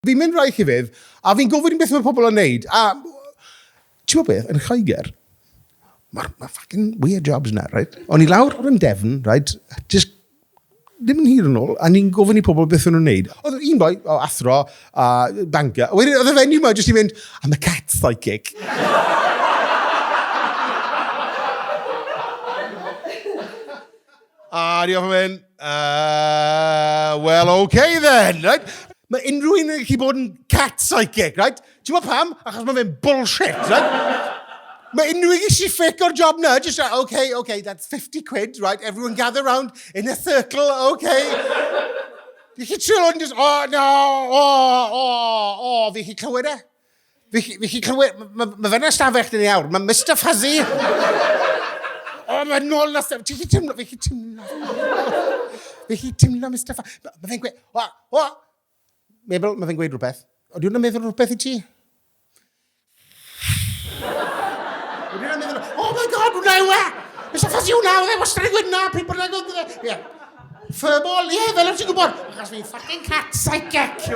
Fi'n mynd rai chi fydd, a fi'n gofyn beth mae pobl yn neud. A ti'n gwybod beth, yn Lloegr, mae fucking weird jobs na, right? O'n i lawr yn Devon, right? Just ddim yn hir yn ôl, a ni'n gofyn i pobl beth yn nhw'n neud. Oedd un boi, o athro, banca. Wedyn, oedd y fenyw yma jyst i mynd, I'm a cat psychic. A ni ofyn mynd, well, okay then, right? Mae unrhyw un yn gallu bod yn cat psychic, right? Ti'n gwybod pam? Achos mae fe'n bullshit, right? Mae unrhyw un gallu ffic o'r job na, just like, okay, that's 50 quid, right? Everyone gather round in a circle, okay? Fi chi chill on just, oh, no, fi chi clywed e? Fi chi clywed, mae fe'n ystafell yn iawr, mae Mr Fuzzy. Mae nôl na staf, fi chi timlo, Mr Fuzzy. Mae fe'n gweud, Mabel, mae fe'n gweud rhywbeth. Oeddi hwnna'n meddwl rhywbeth I ti? Oeddi hwnna'n meddwl, oh my god, hwnna yw e! Mr Fuzzy hwnna, oedd e wastad yn gweud na, pryd bynnag oedd e. Furball, fel o'n ti'n gwybod. Achos fi'n fucking cat psychic.